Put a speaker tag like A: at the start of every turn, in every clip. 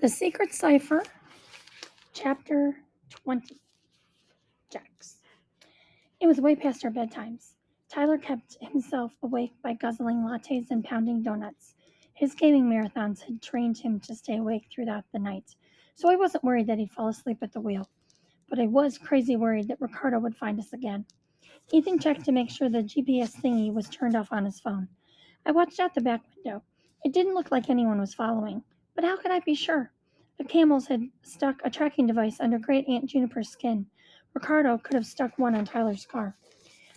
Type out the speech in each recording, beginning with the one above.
A: The Secret Cipher, Chapter 20. Jax. It was way past our bedtimes. Tyler kept himself awake by guzzling lattes and pounding donuts. His gaming marathons had trained him to stay awake throughout the night, so I wasn't worried that he'd fall asleep at the wheel. But I was crazy worried that Ricardo would find us again. Ethan checked to make sure the GPS thingy was turned off on his phone. I watched out the back window. It didn't look like anyone was following, but how could I be sure? The camels had stuck a tracking device under Great Aunt Juniper's skin. Ricardo could have stuck one on Tyler's car.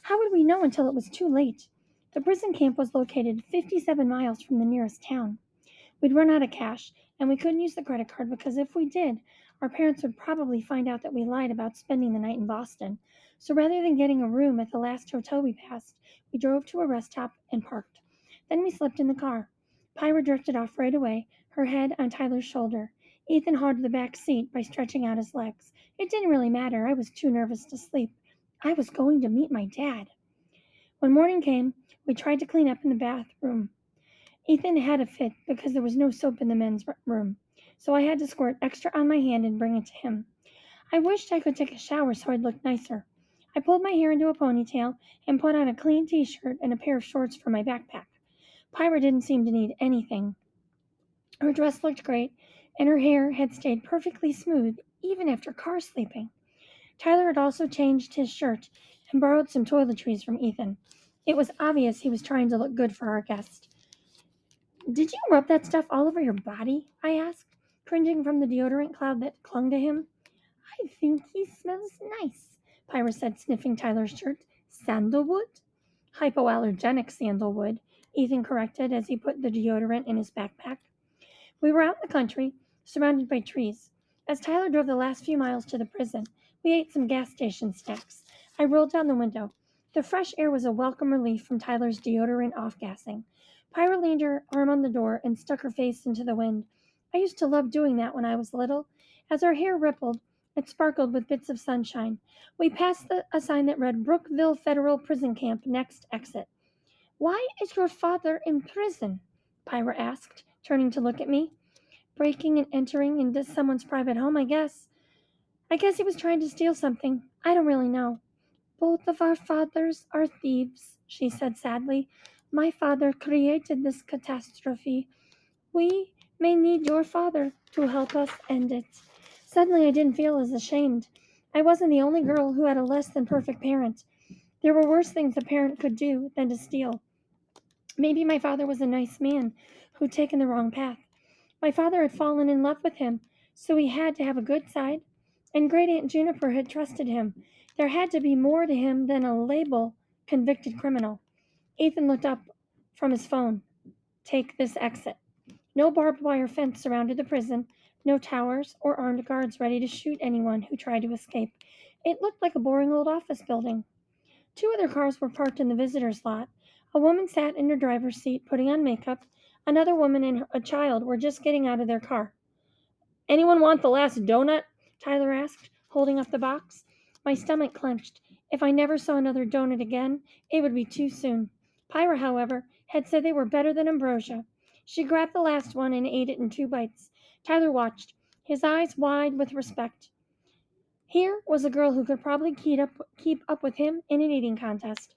A: How would we know until it was too late? The prison camp was located 57 miles from the nearest town. We'd run out of cash, and we couldn't use the credit card because if we did, our parents would probably find out that we lied about spending the night in Boston. So rather than getting a room at the last hotel we passed, we drove to a rest stop and parked. Then we slept in the car. Pyra drifted off right away, her head on Tyler's shoulder. Ethan hogged the back seat by stretching out his legs. It didn't really matter. I was too nervous to sleep. I was going to meet my dad. When morning came, we tried to clean up in the bathroom. Ethan had a fit because there was no soap in the men's room, so I had to squirt extra on my hand and bring it to him. I wished I could take a shower so I'd look nicer. I pulled my hair into a ponytail and put on a clean t-shirt and a pair of shorts for my backpack. Pyra didn't seem to need anything. Her dress looked great, and her hair had stayed perfectly smooth even after car sleeping. Tyler had also changed his shirt and borrowed some toiletries from Ethan. It was obvious he was trying to look good for our guest. "Did you rub that stuff all over your body?" I asked, cringing from the deodorant cloud that clung to him. "I think he smells nice," Pyra said, sniffing Tyler's shirt. "Sandalwood?" "Hypoallergenic sandalwood," Ethan corrected as he put the deodorant in his backpack. We were out in the country, surrounded by trees. As Tyler drove the last few miles to the prison, we ate some gas station snacks. I rolled down the window. The fresh air was a welcome relief from Tyler's deodorant off-gassing. Pyra leaned her arm on the door and stuck her face into the wind. I used to love doing that when I was little. As our hair rippled, it sparkled with bits of sunshine. We passed a sign that read Brookville Federal Prison Camp, next exit. "Why is your father in prison?" Pyra asked, turning to look at me. "Breaking and entering into someone's private home, I guess. I guess he was trying to steal something. I don't really know." "Both of our fathers are thieves," she said sadly. "My father created this catastrophe. We may need your father to help us end it." Suddenly I didn't feel as ashamed. I wasn't the only girl who had a less than perfect parent. There were worse things a parent could do than to steal. Maybe my father was a nice man who'd taken the wrong path. My father had fallen in love with him, so he had to have a good side. And Great Aunt Juniper had trusted him. There had to be more to him than a label convicted criminal. Ethan looked up from his phone. "Take this exit." No barbed wire fence surrounded the prison, no towers or armed guards ready to shoot anyone who tried to escape. It looked like a boring old office building. Two other cars were parked in the visitors' lot. A woman sat in her driver's seat putting on makeup. Another woman and a child were just getting out of their car. "Anyone want the last donut?" Tyler asked, holding up the box. My stomach clenched. If I never saw another donut again, it would be too soon. Pyra, however, had said they were better than ambrosia. She grabbed the last one and ate it in 2 bites. Tyler watched, his eyes wide with respect. Here was a girl who could probably keep up with him in an eating contest.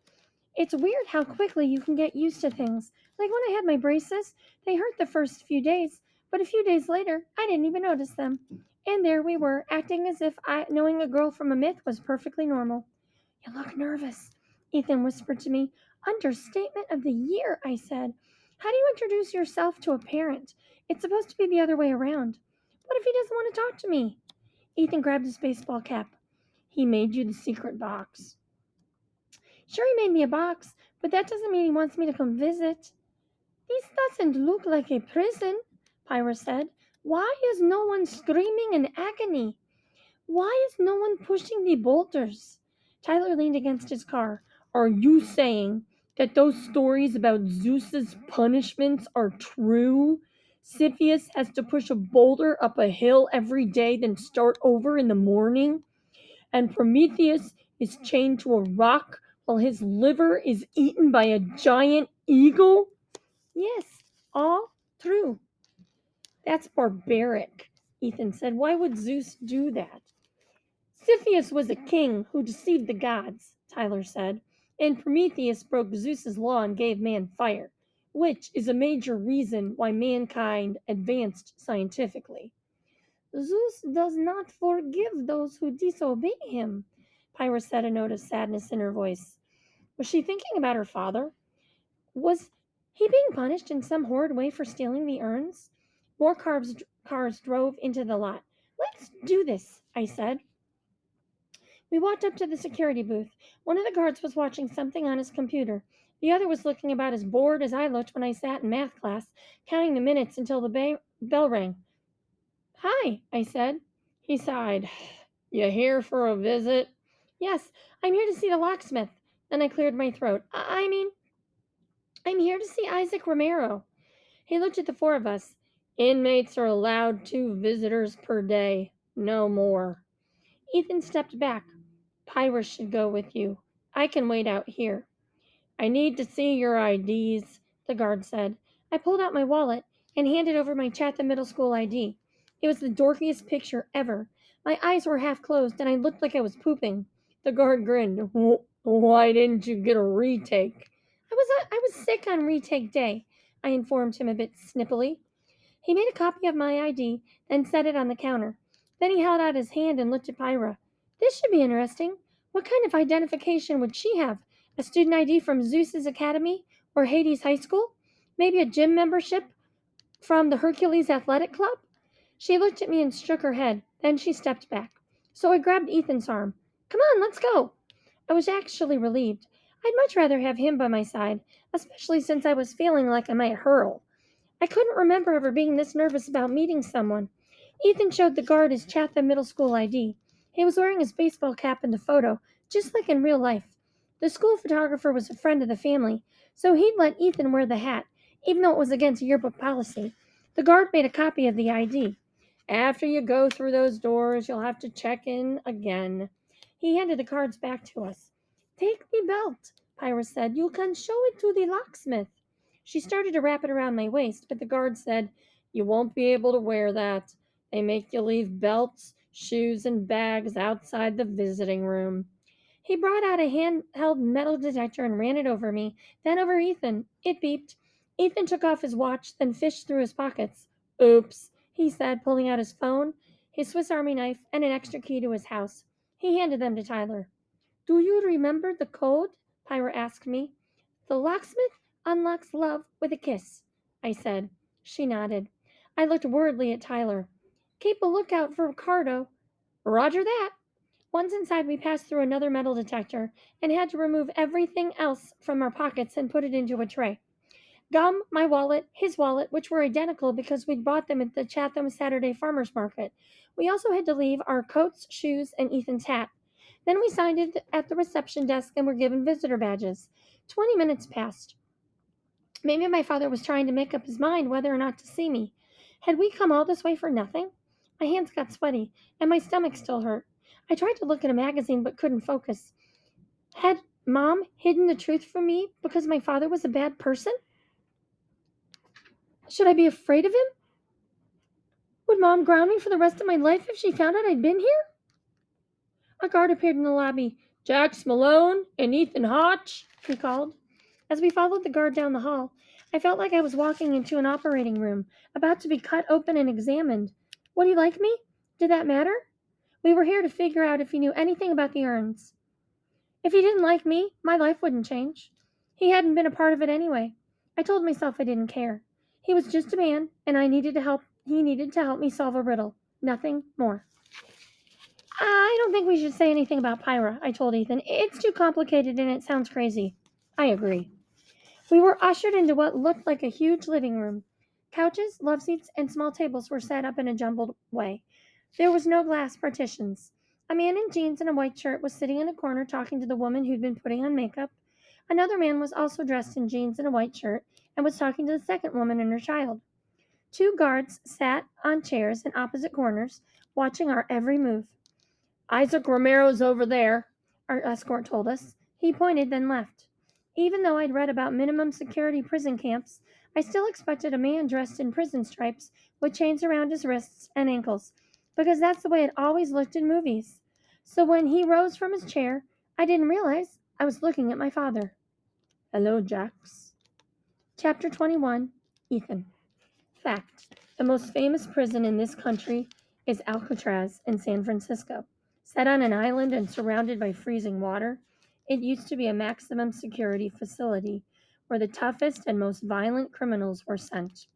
A: It's weird how quickly you can get used to things. Like when I had my braces, they hurt the first few days, but a few days later, I didn't even notice them. And there we were, acting as if knowing a girl from a myth was perfectly normal. "You look nervous," Ethan whispered to me. "Understatement of the year," I said. "How do you introduce yourself to a parent? It's supposed to be the other way around. What if he doesn't want to talk to me?" Ethan grabbed his baseball cap. "He made you the secret box." "Sure, he made me a box, but that doesn't mean he wants me to come visit." "This doesn't look like a prison," Pyra said. "Why is no one screaming in agony? Why is no one pushing the boulders?" Tyler leaned against his car. "Are you saying that those stories about Zeus's punishments are true? Cepheus has to push a boulder up a hill every day, then start over in the morning? And Prometheus is chained to a rock while his liver is eaten by a giant eagle?" "Yes, all true." "That's barbaric," Ethan said. Why would Zeus do that? Cepheus was a king who deceived the gods, Tyler said, and Prometheus broke Zeus's law and gave man fire, which is a major reason why mankind advanced scientifically. Zeus does not forgive those who disobey him, Pyrrha said, a note of sadness in her voice. Was she thinking about her father? Was he being punished in some horrid way for stealing the urns? More cars drove into the lot. Let's do this, I said. We walked up to the security booth. One of the guards was watching something on his computer. The other was looking about as bored as I looked when I sat in math class, counting the minutes until the bell rang. Hi, I said. He sighed. You here for a visit? Yes, I'm here to see the locksmith. Then I cleared my throat. I'm here to see Isaac Romero. He looked at the four of us. Inmates are allowed 2 visitors per day, no more. Ethan stepped back. Pyrrha should go with you. I can wait out here. I need to see your IDs, the guard said. I pulled out my wallet and handed over my Chatham Middle School ID. It was the dorkiest picture ever. My eyes were half closed and I looked like I was pooping. The guard grinned. Why didn't you get a retake? I was sick on retake day, I informed him a bit snippily. He made a copy of my ID, then set it on the counter. Then he held out his hand and looked at Pyrrha. This should be interesting. What kind of identification would she have? A student ID from Zeus's Academy or Hades High School? Maybe a gym membership from the Hercules Athletic Club? She looked at me and shook her head. Then she stepped back. So I grabbed Ethan's arm. Come on, let's go. I was actually relieved. I'd much rather have him by my side, especially since I was feeling like I might hurl. I couldn't remember ever being this nervous about meeting someone. Ethan showed the guard his Chatham Middle School ID. He was wearing his baseball cap in the photo, just like in real life. The school photographer was a friend of the family, so he'd let Ethan wear the hat, even though it was against yearbook policy. The guard made a copy of the ID. After you go through those doors, you'll have to check in again. He handed the cards back to us. Take the belt, Pyrrha said. You can show it to the locksmith. She started to wrap it around my waist, but the guard said, You won't be able to wear that. They make you leave belts, shoes, and bags outside the visiting room. He brought out a handheld metal detector and ran it over me, then over Ethan. It beeped. Ethan took off his watch, then fished through his pockets. Oops, he said, pulling out his phone, his Swiss Army knife, and an extra key to his house. He handed them to Tyler. Do you remember the code? Pyrrha asked me. The locksmith unlocks love with a kiss, I said. She nodded. I looked worriedly at Tyler. Keep a lookout for Ricardo. Roger that. Once inside, we passed through another metal detector and had to remove everything else from our pockets and put it into a tray. Gum, my wallet, his wallet, which were identical because we'd bought them at the Chatham Saturday Farmers Market. We also had to leave our coats, shoes, and Ethan's hat. Then we signed it at the reception desk and were given visitor badges. 20 minutes passed. Maybe my father was trying to make up his mind whether or not to see me. Had we come all this way for nothing? My hands got sweaty, and my stomach still hurt. I tried to look at a magazine but couldn't focus. Had Mom hidden the truth from me because my father was a bad person? Should I be afraid of him? Would Mom ground me for the rest of my life if she found out I'd been here? A guard appeared in the lobby. Jax Malone and Ethan Hotch, he called. As we followed the guard down the hall, I felt like I was walking into an operating room, about to be cut open and examined. Would he like me? Did that matter? We were here to figure out if he knew anything about the urns. If he didn't like me, my life wouldn't change. He hadn't been a part of it anyway. I told myself I didn't care. He was just a man, and he needed to help me solve a riddle. Nothing more. I don't think we should say anything about Pyrrha, I told Ethan. It's too complicated and it sounds crazy. I agree. We were ushered into what looked like a huge living room. Couches, love seats, and small tables were set up in a jumbled way. There was no glass partitions. A man in jeans and a white shirt was sitting in a corner talking to the woman who'd been putting on makeup. Another man was also dressed in jeans and a white shirt and was talking to the second woman and her child. 2 guards sat on chairs in opposite corners, watching our every move. Isaac Romero's over there, our escort told us. He pointed, then left. Even though I'd read about minimum security prison camps, I still expected a man dressed in prison stripes with chains around his wrists and ankles, because that's the way it always looked in movies. So when he rose from his chair, I didn't realize I was looking at my father. Hello, Jax. Chapter 21. Ethan. Fact: the most famous prison in this country is Alcatraz in San Francisco. Set on an island and surrounded by freezing water, it used to be a maximum security facility where the toughest and most violent criminals were sent.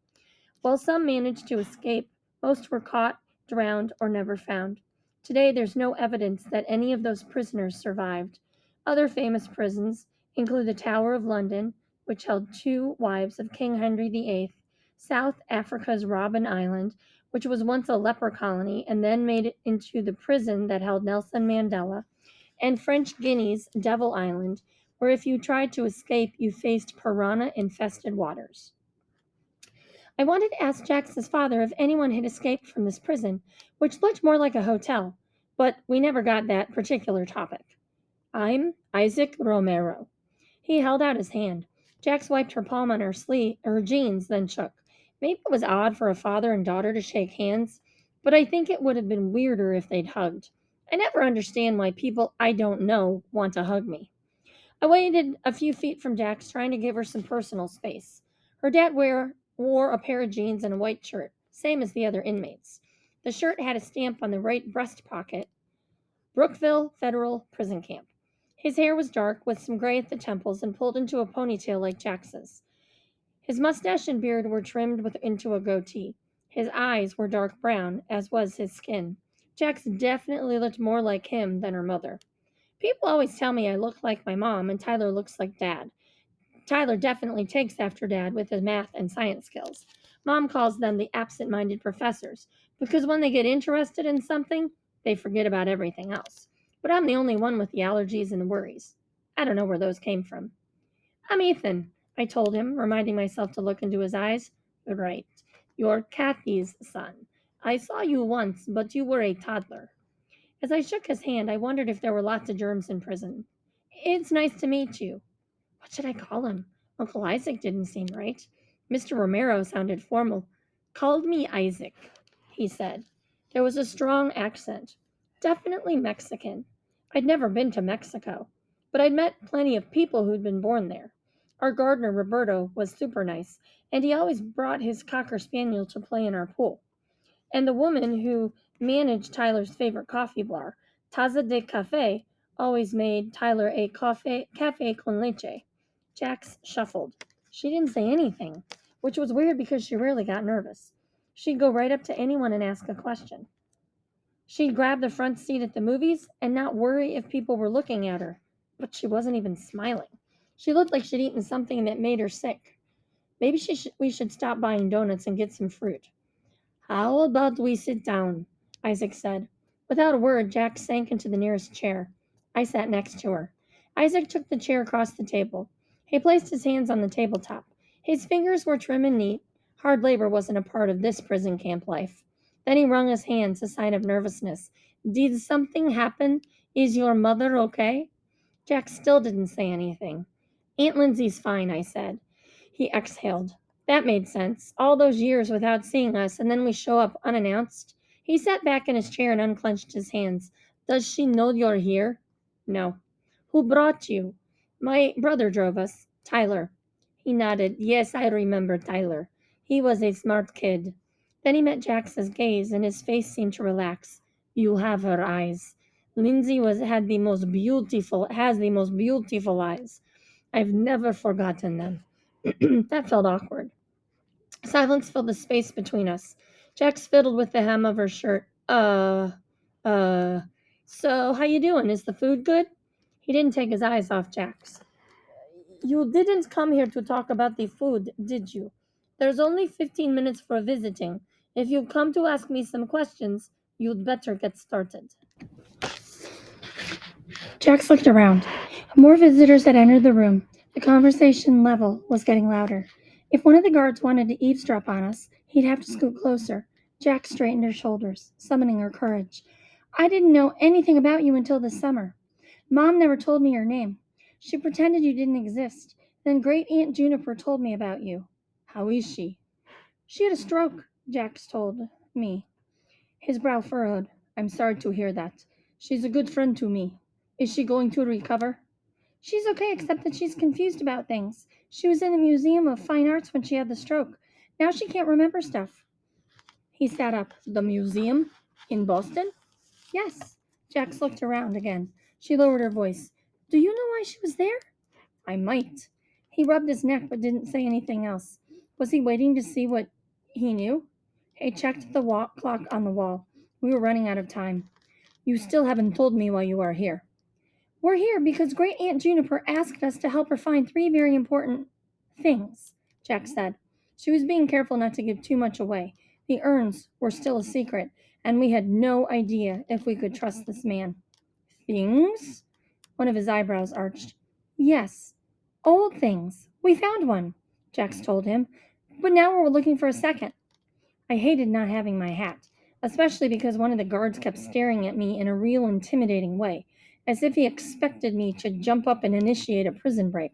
A: While some managed to escape, most were caught, drowned, or never found. Today, there's no evidence that any of those prisoners survived. Other famous prisons include the Tower of London, which held two wives of King Henry VIII, South Africa's Robben Island, which was once a leper colony and then made it into the prison that held Nelson Mandela, and French Guinea's Devil Island, where if you tried to escape, you faced piranha infested waters. I wanted to ask Jax's father if anyone had escaped from this prison, which looked more like a hotel, but we never got that particular topic. I'm Isaac Romero. He held out his hand. Jax wiped her palm on her jeans, then shook. Maybe it was odd for a father and daughter to shake hands, but I think it would have been weirder if they'd hugged. I never understand why people I don't know want to hug me. I waited a few feet from Jax, trying to give her some personal space. Her wore a pair of jeans and a white shirt, same as the other inmates. The shirt had a stamp on the right breast pocket, Brookville Federal Prison Camp. His hair was dark, with some gray at the temples and pulled into a ponytail like Jax's. His mustache and beard were trimmed into a goatee. His eyes were dark brown, as was his skin. Jax definitely looked more like him than her mother. People always tell me I look like my mom and Tyler looks like dad. Tyler definitely takes after dad with his math and science skills. Mom calls them the absent minded professors because when they get interested in something, they forget about everything else. But I'm the only one with the allergies and the worries. I don't know where those came from. I'm Ethan, I told him, reminding myself to look into his eyes. Right. You're Kathy's son. I saw you once, but you were a toddler. As I shook his hand, I wondered if there were lots of germs in prison. It's nice to meet you. What should I call him? Uncle Isaac didn't seem right. Mr. Romero sounded formal. Called me Isaac, he said. There was a strong accent. Definitely Mexican. I'd never been to Mexico, but I'd met plenty of people who'd been born there. Our gardener, Roberto, was super nice, and he always brought his Cocker Spaniel to play in our pool. And the woman who managed Tyler's favorite coffee bar, Taza de Cafe, always made Tyler a cafe con leche. Jax shuffled. She didn't say anything, which was weird because she rarely got nervous. She'd go right up to anyone and ask a question. She'd grab the front seat at the movies and not worry if people were looking at her, but she wasn't even smiling. She looked like she'd eaten something that made her sick. Maybe we should stop buying donuts and get some fruit. How about we sit down? Isaac said. Without a word, Jack sank into the nearest chair. I sat next to her. Isaac took the chair across the table. He placed his hands on the tabletop. His fingers were trim and neat. Hard labor wasn't a part of this prison camp life. Then he wrung his hands, a sign of nervousness. Did something happen? Is your mother okay? Jack still didn't say anything. Aunt Lindsay's fine, I said. He exhaled. That made sense. All those years without seeing us, and then we show up unannounced. He sat back in his chair and unclenched his hands. Does she know you're here? No. Who brought you? My brother drove us. Tyler. He nodded. Yes, I remember Tyler. He was a smart kid. Then he met Jax's gaze, and his face seemed to relax. You have her eyes. Lindsay has the most beautiful eyes. I've never forgotten them. That felt awkward. Silence filled the space between us. Jax fiddled with the hem of her shirt. Uh, so how you doing? Is the food good? He didn't take his eyes off Jax. You didn't come here to talk about the food, did you? There's only 15 minutes for visiting. If you come to ask me some questions, you'd better get started. Jax looked around. More visitors had entered the room. The conversation level was getting louder. If one of the guards wanted to eavesdrop on us, he'd have to scoot closer. Jax straightened her shoulders, summoning her courage. I didn't know anything about you until this summer. Mom never told me your name. She pretended you didn't exist. Then Great Aunt Juniper told me about you. How is she? She had a stroke, Jax told me. His brow furrowed. I'm sorry to hear that. She's a good friend to me. Is she going to recover? She's okay, except that she's confused about things. She was in the Museum of Fine Arts when she had the stroke. Now she can't remember stuff. He sat up. The museum? In Boston? Yes. Jax looked around again. She lowered her voice. Do you know why she was there? I might. He rubbed his neck but didn't say anything else. Was he waiting to see what he knew? He checked the clock on the wall. We were running out of time. You still haven't told me why you are here. We're here because Great Aunt Juniper asked us to help her find three very important things, Jack said. She was being careful not to give too much away. The urns were still a secret, and we had no idea if we could trust this man. Things? One of his eyebrows arched. Yes, old things. We found one, Jax told him, but now we're looking for a second. I hated not having my hat, especially because one of the guards kept staring at me in a real intimidating way, as if he expected me to jump up and initiate a prison break.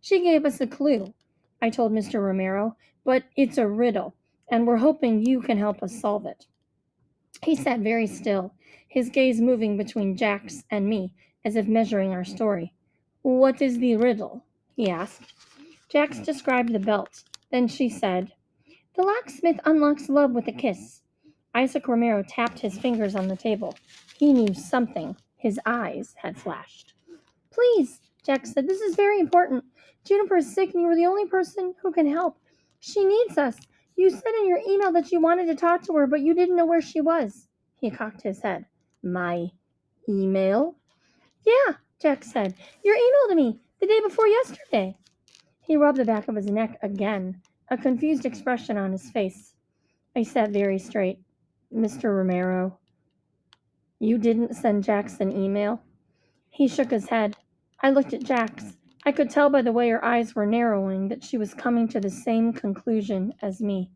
A: She gave us a clue, I told Mr. Romero, but it's a riddle, and we're hoping you can help us solve it. He sat very still, his gaze moving between Jax and me, as if measuring our story. What is the riddle? He asked. Jax described the belt. Then she said, The locksmith unlocks love with a kiss. Isaac Romero tapped his fingers on the table. He knew something. His eyes had flashed. Please, Jax said, this is very important. Juniper is sick and you are the only person who can help. She needs us. You said in your email that you wanted to talk to her, but you didn't know where she was. He cocked his head. My email? Yeah, Jax said. Your email to me the day before yesterday. He rubbed the back of his neck again, a confused expression on his face. I sat very straight. Mr. Romero, you didn't send Jax an email? He shook his head. I looked at Jax. I could tell by the way her eyes were narrowing that she was coming to the same conclusion as me.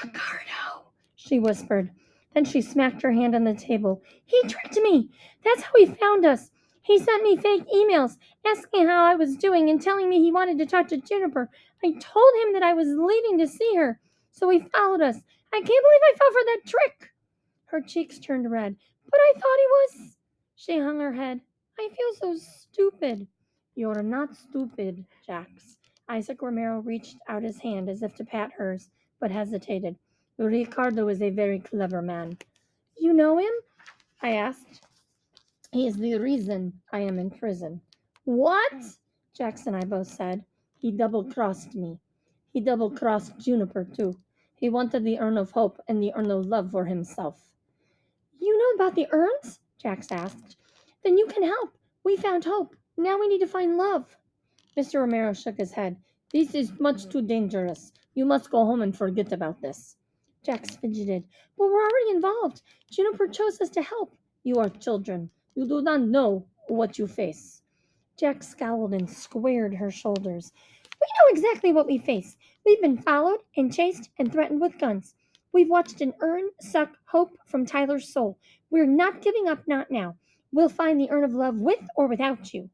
A: Ricardo, she whispered. Then she smacked her hand on the table. He tricked me. That's how he found us. He sent me fake emails asking how I was doing and telling me he wanted to talk to Juniper. I told him that I was leaving to see her, so he followed us. I can't believe I fell for that trick. Her cheeks turned red. But I thought he was. She hung her head. I feel so stupid. You're not stupid, Jax. Isaac Romero reached out his hand as if to pat hers, but hesitated. Ricardo is a very clever man. You know him? I asked. He is the reason I am in prison. What? Jax and I both said. He double-crossed me. He double-crossed Juniper, too. He wanted the urn of hope and the urn of love for himself. You know about the urns? Jax asked. Then you can help. We found hope. Now we need to find love. Mr. Romero shook his head. This is much too dangerous. You must go home and forget about this. Jax fidgeted. But we're already involved. Juniper chose us to help. You are children. You do not know what you face. Jax scowled and squared her shoulders. We know exactly what we face. We've been followed and chased and threatened with guns. We've watched an urn suck hope from Tyler's soul. We're not giving up, not now. We'll find the urn of love with or without you.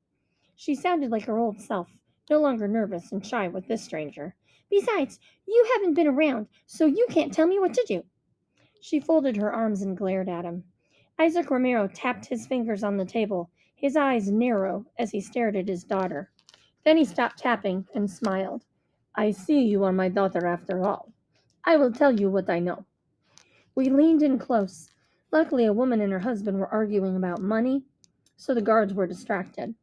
A: She sounded like her old self, no longer nervous and shy with this stranger. Besides, you haven't been around, so you can't tell me what to do. She folded her arms and glared at him. Isaac Romero tapped his fingers on the table, his eyes narrow as he stared at his daughter. Then he stopped tapping and smiled. I see you are my daughter after all. I will tell you what I know. We leaned in close. Luckily, a woman and her husband were arguing about money, so the guards were distracted.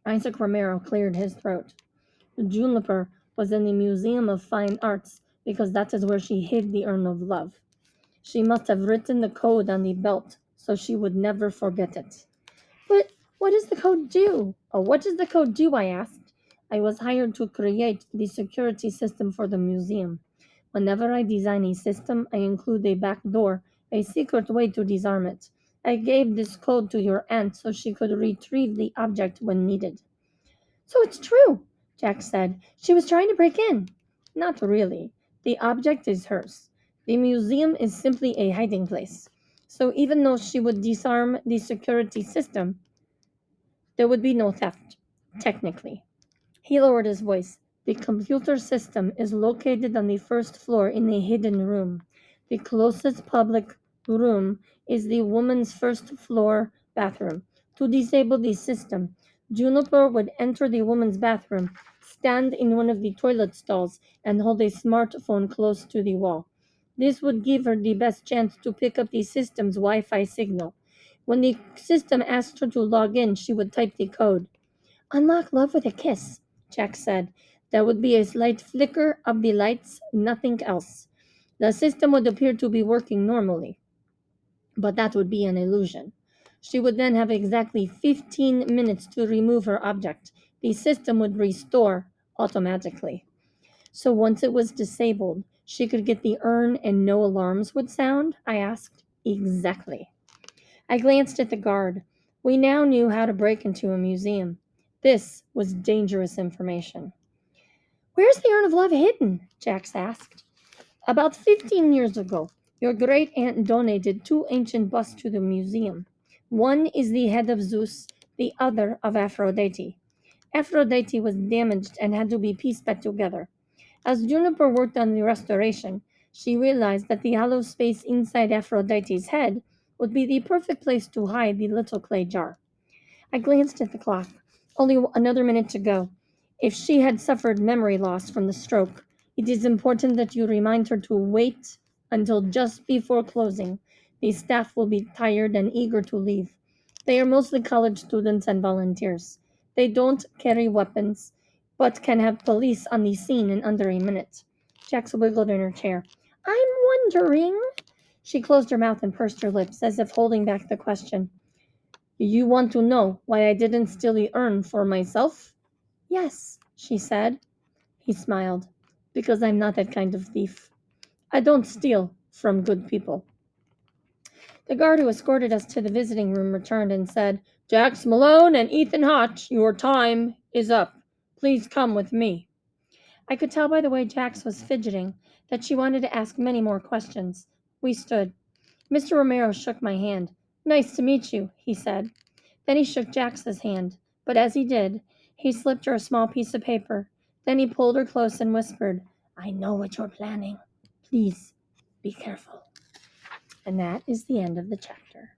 A: Isaac Romero cleared his throat. Juniper was in the Museum of Fine Arts because that is where she hid the urn of love. She must have written the code on the belt so she would never forget it. But what does the code do? Oh, what does the code do? I asked. I was hired to create the security system for the museum. Whenever I design a system, I include a back door, a secret way to disarm it. I gave this code to your aunt so she could retrieve the object when needed. So it's true, Jack said. She was trying to break in. Not really. The object is hers. The museum is simply a hiding place. So even though she would disarm the security system, there would be no theft, technically. He lowered his voice. The computer system is located on the first floor in a hidden room. The closest public room is the woman's first floor bathroom. To disable the system, Juniper would enter the woman's bathroom, stand in one of the toilet stalls, and hold a smartphone close to the wall. This would give her the best chance to pick up the system's Wi Fi signal. When the system asked her to log in, she would type the code. Unlock love with a kiss, Jack said. There would be a slight flicker of the lights, nothing else. The system would appear to be working normally, but that would be an illusion. She would then have exactly 15 minutes to remove her object. The system would restore automatically. So once it was disabled, she could get the urn and no alarms would sound? I asked. Exactly. I glanced at the guard. We now knew how to break into a museum. This was dangerous information. Where's the urn of love hidden? Jax asked. About 15 years ago, your great aunt donated two ancient busts to the museum. One is the head of Zeus, the other of Aphrodite. Aphrodite was damaged and had to be pieced back together. As Juniper worked on the restoration, she realized that the hollow space inside Aphrodite's head would be the perfect place to hide the little clay jar. I glanced at the clock. Only another minute to go. If she had suffered memory loss from the stroke, it is important that you remind her to wait until just before closing. The staff will be tired and eager to leave. They are mostly college students and volunteers. They don't carry weapons, but can have police on the scene in under a minute. Jax wiggled in her chair. I'm wondering. She closed her mouth and pursed her lips, as if holding back the question. You want to know why I didn't steal the urn for myself? Yes, she said. He smiled. Because I'm not that kind of thief. I don't steal from good people. The guard who escorted us to the visiting room returned and said, Jax Malone and Ethan Hotch, your time is up. Please come with me. I could tell by the way Jax was fidgeting that she wanted to ask many more questions. We stood. Mr. Romero shook my hand. Nice to meet you, he said. Then he shook Jax's hand, but as he did, he slipped her a small piece of paper. Then he pulled her close and whispered, I know what you're planning. Please, be careful. And that is the end of the chapter.